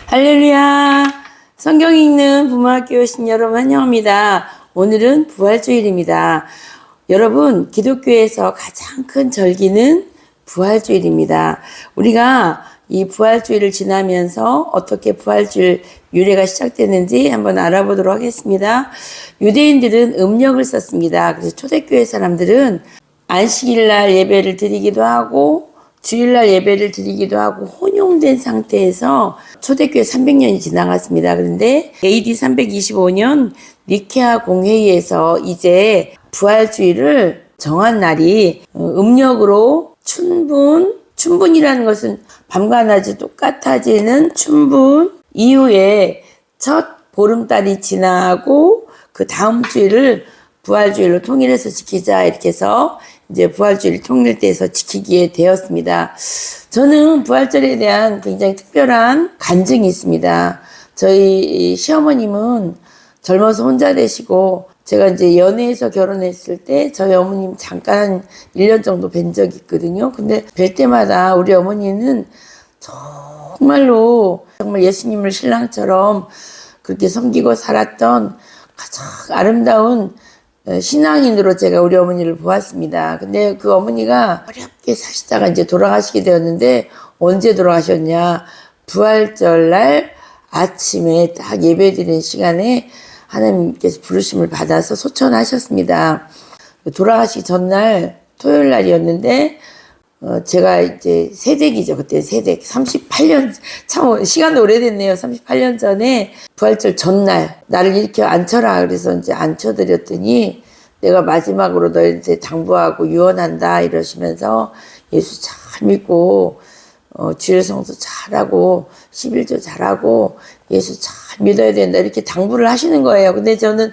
할렐루야! 성경 읽는 부모학교 오신 여러분 환영합니다. 오늘은 부활주일입니다. 여러분, 기독교에서 가장 큰 절기는 부활주일입니다. 우리가 이 부활주일을 지나면서 어떻게 부활주일 유래가 시작되는지 한번 알아보도록 하겠습니다. 유대인들은 음력을 썼습니다. 그래서 초대교회 사람들은 안식일날 예배를 드리기도 하고 주일날 예배를 드리기도 하고 혼용된 상태에서 초대교회 300년이 지나갔습니다. 그런데 AD 325년 니케아 공회의에서 이제 부활주일을 정한 날이 음력으로 춘분이라는 것은 밤과 낮이 똑같아지는 춘분 이후에 첫 보름달이 지나고 그 다음 주일을 부활주일로 통일해서 지키자 이렇게 해서 이제 부활주일 통일돼서 지키게 되었습니다. 저는 부활절에 대한 굉장히 특별한 간증이 있습니다. 저희 시어머님은 젊어서 혼자 되시고 제가 이제 연애해서 결혼했을 때 저희 어머님 잠깐 1년 정도 뵌 적이 있거든요. 근데 뵐 때마다 우리 어머니는 정말 예수님을 신랑처럼 그렇게 섬기고 살았던 가장 아름다운 신앙인으로 제가 우리 어머니를 보았습니다. 근데 그 어머니가 어렵게 사시다가 이제 돌아가시게 되었는데 언제 돌아가셨냐? 부활절 날 아침에 딱 예배드리는 시간에 하나님께서 부르심을 받아서 소천하셨습니다. 돌아가시기 전날 토요일 날이었는데 제가 이제 새댁이죠. 그때 새댁 38년 참 시간도 오래됐네요. 38년 전에 부활절 전날 나를 이렇게 앉혀라 그래서 이제 앉혀드렸더니 내가 마지막으로 널 이제 당부하고 유언한다 이러시면서 예수 잘 믿고 주일 성수 잘하고 11조 잘하고 예수 잘 믿어야 된다 이렇게 당부를 하시는 거예요. 근데 저는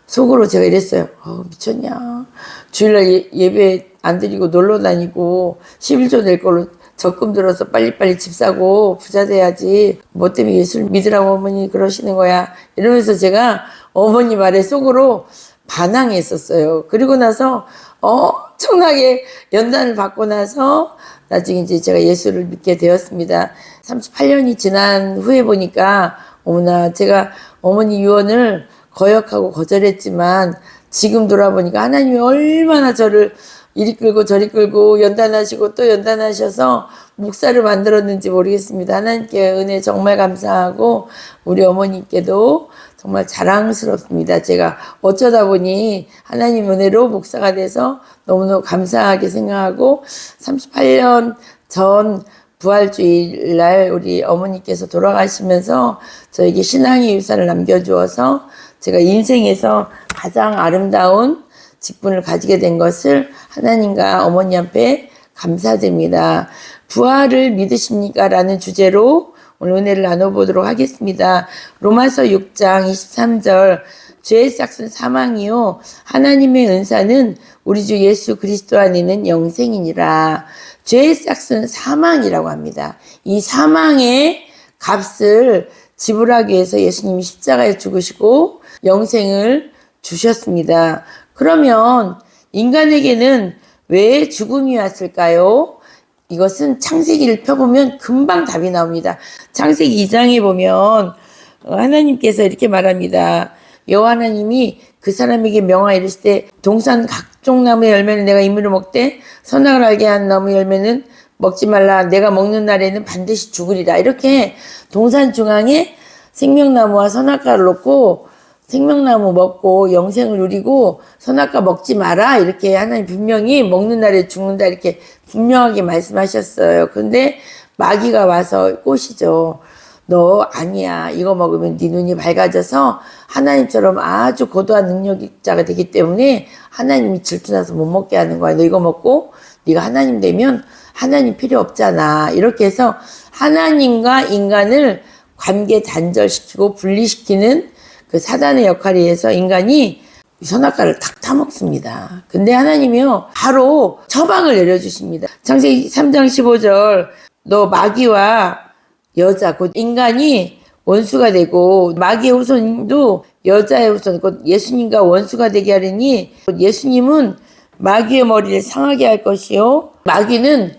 속으로 제가 이랬어요. 미쳤냐. 주일날 예배 안 드리고 놀러 다니고 11조 낼 걸로 적금 들어서 빨리빨리 집 사고 부자 돼야지. 뭐 때문에 예수를 믿으라고 어머니 그러시는 거야. 이러면서 제가 어머니 말에 속으로 반항했었어요. 그리고 나서 엄청나게 연단을 받고 나서 나중에 이제 제가 예수를 믿게 되었습니다. 38년이 지난 후에 보니까 어머나 제가 어머니 유언을 거역하고 거절했지만 지금 돌아보니까 하나님이 얼마나 저를 이리 끌고 저리 끌고 연단하시고 또 연단하셔서 목사를 만들었는지 모르겠습니다. 하나님께 은혜 정말 감사하고 우리 어머니께도 정말 자랑스럽습니다. 제가 어쩌다 보니 하나님 은혜로 목사가 돼서 너무너무 감사하게 생각하고 38년 전 부활주일 날 우리 어머니께서 돌아가시면서 저에게 신앙의 유산을 남겨주어서 제가 인생에서 가장 아름다운 직분을 가지게 된 것을 하나님과 어머니 앞에 감사드립니다. 부활을 믿으십니까? 라는 주제로 오늘 은혜를 나눠보도록 하겠습니다. 로마서 6장 23절 죄의 싹은 사망이요 하나님의 은사는 우리 주 예수 그리스도 안에는 영생이니라. 죄의 싹은 사망이라고 합니다. 이 사망의 값을 지불하기 위해서 예수님이 십자가에 죽으시고 영생을 주셨습니다. 그러면 인간에게는 왜 죽음이 왔을까요? 이것은 창세기를 펴보면 금방 답이 나옵니다. 창세기 2장에 보면 하나님께서 이렇게 말합니다. 여호와 하나님이 그 사람에게 명하 이르실 때 동산 각종 나무의 열매는 내가 임의로 먹되 선악을 알게 한 나무 열매는 먹지 말라. 내가 먹는 날에는 반드시 죽으리라. 이렇게 동산 중앙에 생명나무와 선악과를 놓고 생명나무 먹고 영생을 누리고 선악과 먹지 마라 이렇게 하나님 분명히 먹는 날에 죽는다 이렇게 분명하게 말씀하셨어요. 근데 마귀가 와서 꼬시죠. 너 아니야. 이거 먹으면 네 눈이 밝아져서 하나님처럼 아주 고도한 능력자가 되기 때문에 하나님이 질투나서 못 먹게 하는 거야. 너 이거 먹고 네가 하나님 되면 하나님 필요 없잖아. 이렇게 해서 하나님과 인간을 관계 단절시키고 분리시키는 그 사단의 역할에 의해서 인간이 선악과를 탁 타먹습니다. 근데 하나님이요 바로 처방을 내려주십니다. 창세기 3장 15절 너 마귀와 여자 곧 인간이 원수가 되고 마귀의 후손도 여자의 후손 곧 예수님과 원수가 되게 하려니 예수님은 마귀의 머리를 상하게 할 것이요 마귀는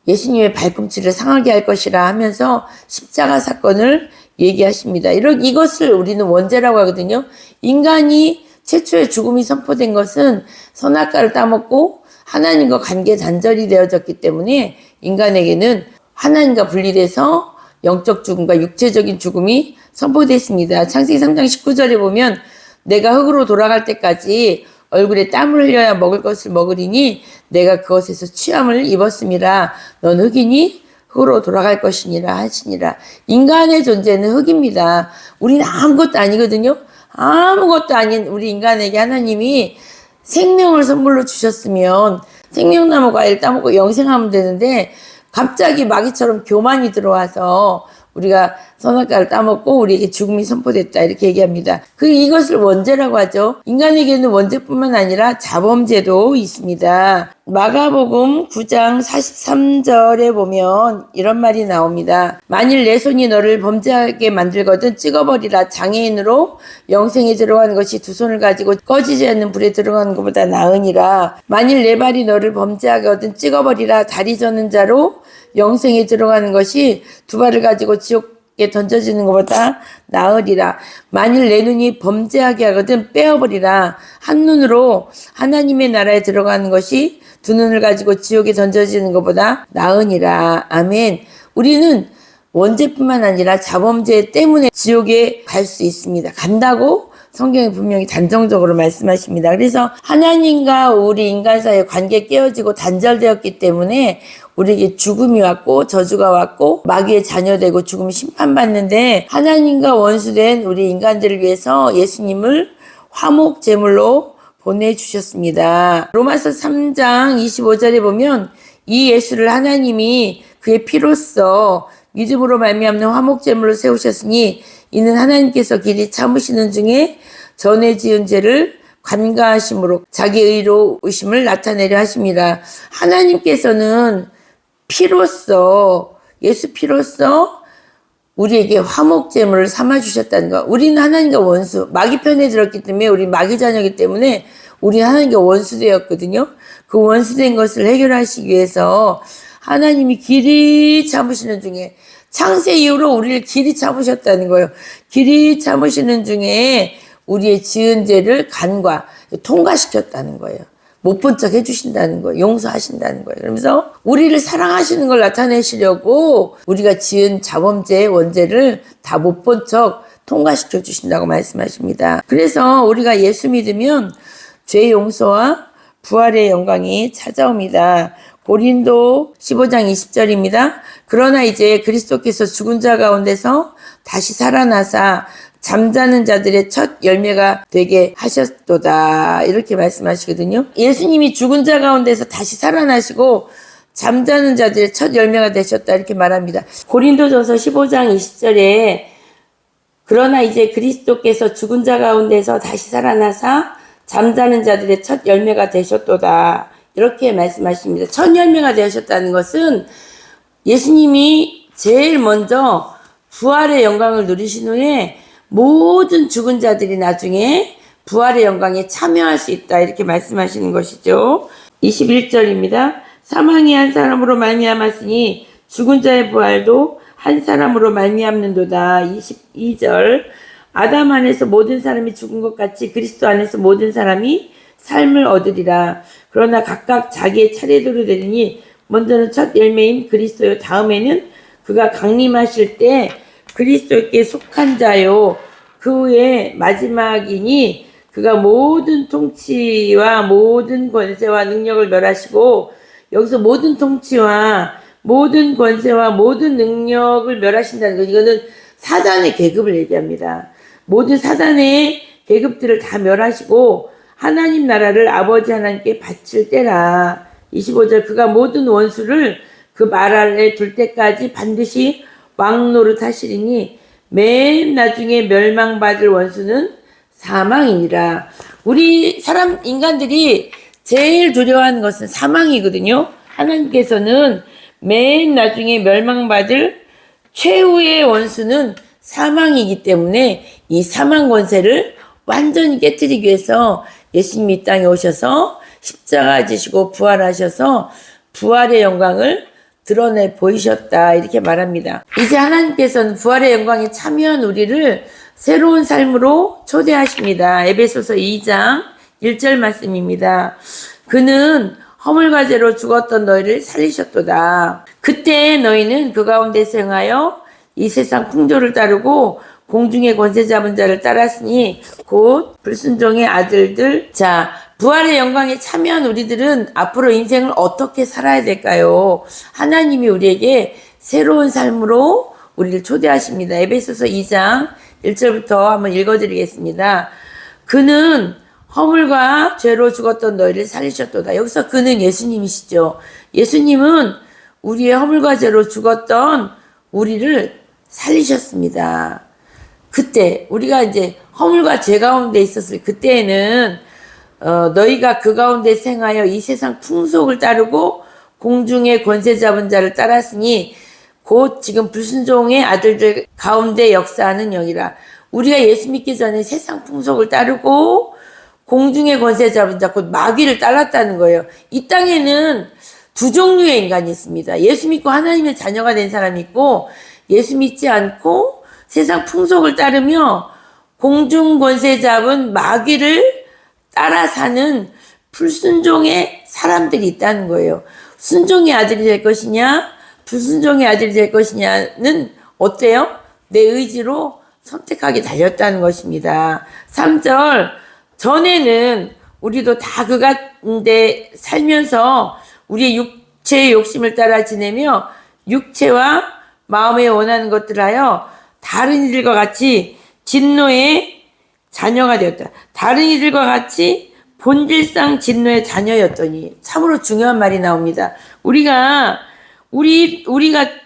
예수님의 발꿈치를 상하게 할 것이라 하면서 십자가 사건을 얘기하십니다. 이것을 우리는 원죄라고 하거든요. 인간이 최초의 죽음이 선포된 것은 선악과를 따먹고 하나님과 관계 단절이 되어졌기 때문에 인간에게는 하나님과 분리돼서 영적 죽음과 육체적인 죽음이 선포됐습니다. 창세기 3장 19절에 보면 내가 흙으로 돌아갈 때까지 얼굴에 땀을 흘려야 먹을 것을 먹으리니 내가 그것에서 취함을 입었음이라. 넌 흙이니 흙으로 돌아갈 것이니라 하시니라. 인간의 존재는 흙입니다. 우리는 아무것도 아니거든요. 아무것도 아닌 우리 인간에게 하나님이 생명을 선물로 주셨으면 생명나무 과일 따먹고 영생하면 되는데 갑자기 마귀처럼 교만이 들어와서 우리가 선악과를 따먹고 우리에게 죽음이 선포됐다 이렇게 얘기합니다. 이것을 원죄라고 하죠. 인간에게는 원죄뿐만 아니라 자범죄도 있습니다. 마가복음 9장 43절에 보면 이런 말이 나옵니다. 만일 내 손이 너를 범죄하게 만들거든 찍어버리라. 장애인으로 영생에 들어가는 것이 두 손을 가지고 꺼지지 않는 불에 들어가는 것보다 나으니라. 만일 내 발이 너를 범죄하거든 찍어버리라. 다리 저는 자로 영생에 들어가는 것이 두 발을 가지고 지옥에 던져지는 것보다 나으리라. 만일 내 눈이 범죄하게 하거든 빼어버리라. 한 눈으로 하나님의 나라에 들어가는 것이 두 눈을 가지고 지옥에 던져지는 것보다 나으니라. 아멘. 우리는 원죄뿐만 아니라 자범죄 때문에 지옥에 갈 수 있습니다. 간다고 성경이 분명히 단정적으로 말씀하십니다. 그래서 하나님과 우리 인간 사이의 관계 깨어지고 단절되었기 때문에 우리에게 죽음이 왔고 저주가 왔고 마귀의 자녀되고 죽음이 심판받는데 하나님과 원수된 우리 인간들을 위해서 예수님을 화목 제물로 보내주셨습니다. 로마서 3장 25절에 보면 이 예수를 하나님이 그의 피로써 믿음으로 말미암는 화목 제물로 세우셨으니 이는 하나님께서 길이 참으시는 중에 전에 지은 죄를 관가하심으로 자기 의로우심을 나타내려 하심이라. 하나님께서는 피로써 예수 피로써 우리에게 화목제물을 삼아주셨다는 거. 우리는 하나님과 원수, 마귀 편에 들었기 때문에 우리 마귀 자녀이기 때문에 우리는 하나님과 원수되었거든요. 그 원수된 것을 해결하시기 위해서 하나님이 길이 참으시는 중에 창세 이후로 우리를 길이 참으셨다는 거예요. 길이 참으시는 중에 우리의 지은 죄를 간과 통과시켰다는 거예요. 못 본 척 해주신다는 거예요. 용서하신다는 거예요. 그러면서 우리를 사랑하시는 걸 나타내시려고 우리가 지은 자범죄, 원죄를 다 못 본 척 통과시켜 주신다고 말씀하십니다. 그래서 우리가 예수 믿으면 죄 용서와 부활의 영광이 찾아옵니다. 고린도 15장 20절입니다. 그러나 이제 그리스도께서 죽은 자 가운데서 다시 살아나사 잠자는 자들의 첫 열매가 되게 하셨도다. 이렇게 말씀하시거든요. 예수님이 죽은 자 가운데서 다시 살아나시고 잠자는 자들의 첫 열매가 되셨다. 이렇게 말합니다. 고린도전서 15장 20절에 그러나 이제 그리스도께서 죽은 자 가운데서 다시 살아나사 잠자는 자들의 첫 열매가 되셨도다. 이렇게 말씀하십니다. 첫 열매가 되셨다는 것은 예수님이 제일 먼저 부활의 영광을 누리신 후에 모든 죽은 자들이 나중에 부활의 영광에 참여할 수 있다. 이렇게 말씀하시는 것이죠. 21절입니다. 사망이 한 사람으로 말미암았으니 죽은 자의 부활도 한 사람으로 말미암는도다. 22절. 아담 안에서 모든 사람이 죽은 것 같이 그리스도 안에서 모든 사람이 삶을 얻으리라. 그러나 각각 자기의 차례대로 되리니 먼저는 첫 열매인 그리스도요. 다음에는 그가 강림하실 때 그리스도께 속한 자요. 그 후에 마지막이니 그가 모든 통치와 모든 권세와 능력을 멸하시고, 여기서 모든 통치와 모든 권세와 모든 능력을 멸하신다는 것. 이거는 사단의 계급을 얘기합니다. 모든 사단의 계급들을 다 멸하시고 하나님 나라를 아버지 하나님께 바칠 때라. 25절. 그가 모든 원수를 그 말 아래 둘 때까지 반드시 왕노릇 하시리니 맨 나중에 멸망받을 원수는 사망이니라. 우리 인간들이 제일 두려워하는 것은 사망이거든요. 하나님께서는 맨 나중에 멸망받을 최후의 원수는 사망이기 때문에 이 사망 권세를 완전히 깨뜨리기 위해서 예수님이 이 땅에 오셔서 십자가 지시고 부활하셔서 부활의 영광을 드러내 보이셨다. 이렇게 말합니다. 이제 하나님께서는 부활의 영광에 참여한 우리를 새로운 삶으로 초대하십니다. 에베소서 2장 1절 말씀입니다. 그는 허물과 죄로 죽었던 너희를 살리셨도다. 그때 너희는 그 가운데서 행하여 이 세상 풍조를 따르고 공중의 권세 잡은 자를 따랐으니 곧 불순종의 아들들. 자, 부활의 영광에 참여한 우리들은 앞으로 인생을 어떻게 살아야 될까요? 하나님이 우리에게 새로운 삶으로 우리를 초대하십니다. 에베소서 2장 1절부터 한번 읽어드리겠습니다. 그는 허물과 죄로 죽었던 너희를 살리셨도다. 여기서 그는 예수님이시죠. 예수님은 우리의 허물과 죄로 죽었던 우리를 살리셨습니다. 그때 우리가 이제 허물과 죄 가운데 있었을 그때에는 너희가 그 가운데 생하여 이 세상 풍속을 따르고 공중의 권세 잡은 자를 따랐으니 곧 지금 불순종의 아들들 가운데 역사하는 영이라. 우리가 예수 믿기 전에 세상 풍속을 따르고 공중의 권세 잡은 자, 곧 마귀를 따랐다는 거예요. 이 땅에는 두 종류의 인간이 있습니다. 예수 믿고 하나님의 자녀가 된 사람이 있고, 예수 믿지 않고 세상 풍속을 따르며 공중 권세 잡은 마귀를 따라 사는 불순종의 사람들이 있다는 거예요. 순종의 아들이 될 것이냐, 불순종의 아들이 될 것이냐는 어때요? 내 의지로 선택하게 달렸다는 것입니다. 3절, 전에는 우리도 다 그 가운데 살면서 우리의 육체의 욕심을 따라 지내며 육체와 마음에 원하는 것들 하여 다른 이들과 같이 진노의 자녀가 되었다. 다른 이들과 같이 본질상 진노의 자녀였더니. 참으로 중요한 말이 나옵니다. 우리가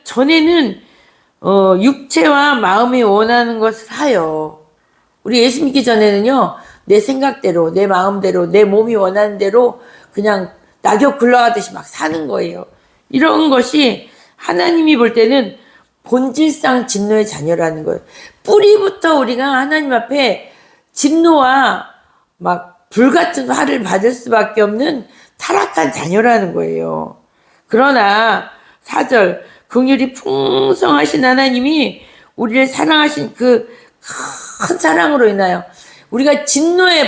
전에는 육체와 마음이 원하는 것을 하여, 우리 예수 믿기 전에는요, 내 생각대로, 내 마음대로, 내 몸이 원하는 대로 그냥 낙엽 굴러가듯이 막 사는 거예요. 이런 것이 하나님이 볼 때는 본질상 진노의 자녀라는 거예요. 뿌리부터 우리가 하나님 앞에 진노와 막 불같은 화를 받을 수밖에 없는 타락한 자녀라는 거예요. 그러나 4절, 긍휼이 풍성하신 하나님이 우리를 사랑하신 그 큰 사랑으로 인하여 우리가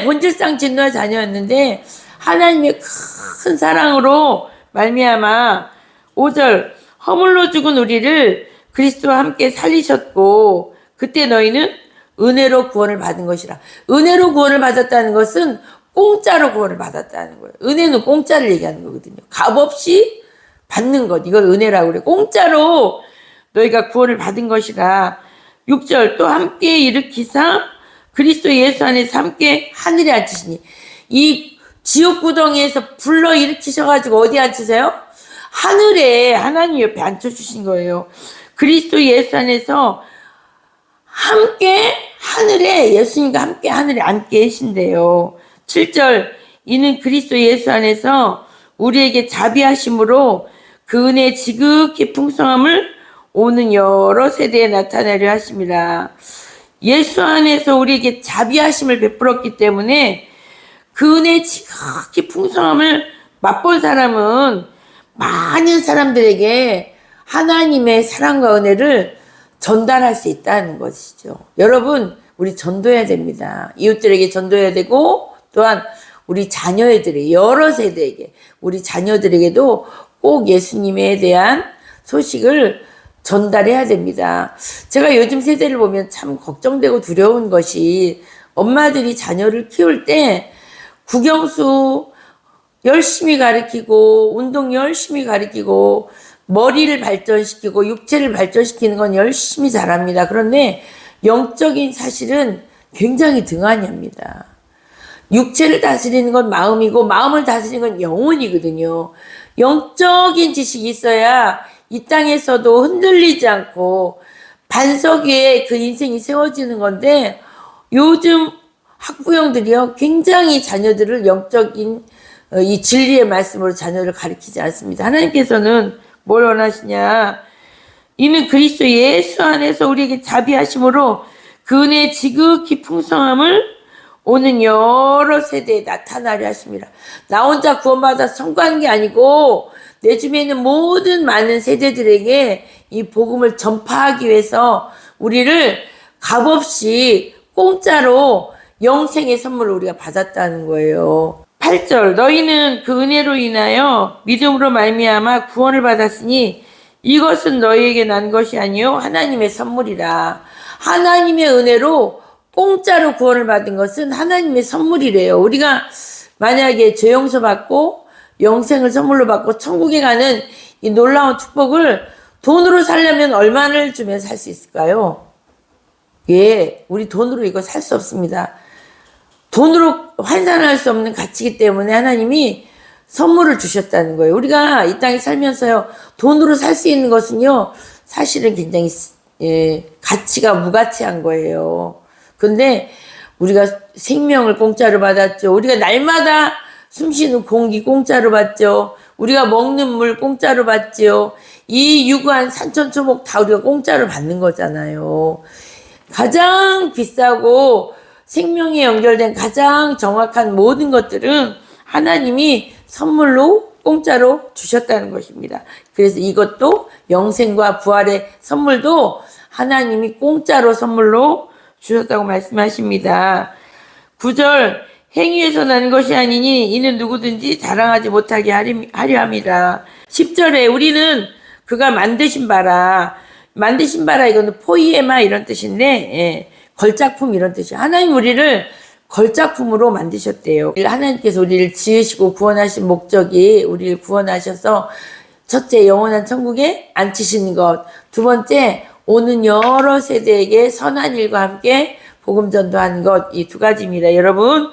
본질상 진노의 자녀였는데 하나님의 큰 사랑으로 말미암아 5절, 허물로 죽은 우리를 그리스도와 함께 살리셨고 그때 너희는 은혜로 구원을 받은 것이라. 은혜로 구원을 받았다는 것은 공짜로 구원을 받았다는 거예요. 은혜는 공짜를 얘기하는 거거든요. 값없이 받는 것, 이걸 은혜라고 그래요. 공짜로 너희가 구원을 받은 것이라. 6절, 또 함께 일으키사 그리스도 예수 안에서 함께 하늘에 앉히시니. 이 지옥 구덩이에서 불러 일으키셔가지고 어디 앉히세요? 하늘에, 하나님 옆에 앉혀주신 거예요. 그리스도 예수 안에서 함께 하늘에, 예수님과 함께 하늘에 앉게 계신대요. 7절, 이는 그리스도 예수 안에서 우리에게 자비하심으로 그 은혜의 지극히 풍성함을 오는 여러 세대에 나타내려 하심이라. 예수 안에서 우리에게 자비하심을 베풀었기 때문에 그 은혜의 지극히 풍성함을 맛본 사람은 많은 사람들에게 하나님의 사랑과 은혜를 전달할 수 있다는 것이죠. 여러분, 우리 전도해야 됩니다. 이웃들에게 전도해야 되고, 또한 우리 자녀들에게, 여러 세대에게, 우리 자녀들에게도 꼭 예수님에 대한 소식을 전달해야 됩니다. 제가 요즘 세대를 보면 참 걱정되고 두려운 것이, 엄마들이 자녀를 키울 때 국영수 열심히 가르치고 운동 열심히 가르치고 머리를 발전시키고 육체를 발전시키는 건 열심히 잘합니다. 그런데 영적인 사실은 굉장히 등한히합니다. 육체를 다스리는 건 마음이고 마음을 다스리는 건 영혼이거든요. 영적인 지식이 있어야 이 땅에서도 흔들리지 않고 반석 위에 그 인생이 세워지는 건데, 요즘 학부형들이요, 굉장히 자녀들을 영적인 이 진리의 말씀으로 자녀를 가르치지 않습니다. 하나님께서는 뭘 원하시냐? 이는 그리스도 예수 안에서 우리에게 자비하심으로 그 은혜의 지극히 풍성함을 오는 여러 세대에 나타나려 하십니다. 나 혼자 구원받아서 성공한 게 아니고 내 주변에 있는 모든 많은 세대들에게 이 복음을 전파하기 위해서 우리를 값없이 공짜로 영생의 선물을 우리가 받았다는 거예요. 8절 너희는 그 은혜로 인하여 믿음으로 말미암아 구원을 받았으니 이것은 너희에게 난 것이 아니요 하나님의 선물이라. 하나님의 은혜로 공짜로 구원을 받은 것은 하나님의 선물이래요. 우리가 만약에 죄 용서 받고 영생을 선물로 받고 천국에 가는 이 놀라운 축복을 돈으로 살려면 얼마를 주면 살 수 있을까요? 예, 우리 돈으로 이거 살 수 없습니다. 돈으로 환산할 수 없는 가치이기 때문에 하나님이 선물을 주셨다는 거예요. 우리가 이 땅에 살면서요, 돈으로 살 수 있는 것은요, 사실은 굉장히 가치가 무가치한 거예요. 근데 우리가 생명을 공짜로 받았죠. 우리가 날마다 숨쉬는 공기 공짜로 받죠. 우리가 먹는 물 공짜로 받죠. 이 유구한 산천초목 다 우리가 공짜로 받는 거잖아요. 가장 비싸고 생명에 연결된 가장 정확한 모든 것들은 하나님이 선물로 공짜로 주셨다는 것입니다. 그래서 이것도 영생과 부활의 선물도 하나님이 공짜로 선물로 주셨다고 말씀하십니다. 9절 행위에서 나는 것이 아니니 이는 누구든지 자랑하지 못하게 하려 함이라. 10절에 우리는 그가 만드신 바라 이거는 포이에마 이런 뜻인데 걸작품 이런 뜻이에요. 하나님 우리를 걸작품으로 만드셨대요. 하나님께서 우리를 지으시고 구원하신 목적이 우리를 구원하셔서 첫째 영원한 천국에 앉히시는 것, 두 번째 오는 여러 세대에게 선한 일과 함께 복음 전도하는 것, 이 두 가지입니다. 여러분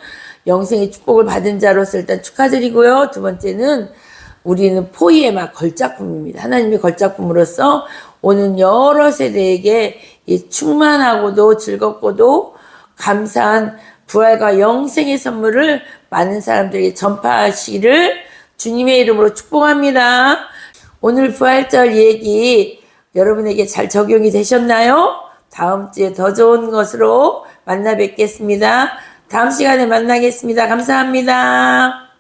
영생의 축복을 받은 자로서 일단 축하드리고요. 두 번째는 우리는 포이에마 걸작품입니다. 하나님의 걸작품으로서 오는 여러 세대에게 이 충만하고도 즐겁고도 감사한 부활과 영생의 선물을 많은 사람들에게 전파하시기를 주님의 이름으로 축복합니다. 오늘 부활절 얘기 여러분에게 잘 적용이 되셨나요? 다음 주에 더 좋은 것으로 만나 뵙겠습니다. 다음 시간에 만나겠습니다. 감사합니다.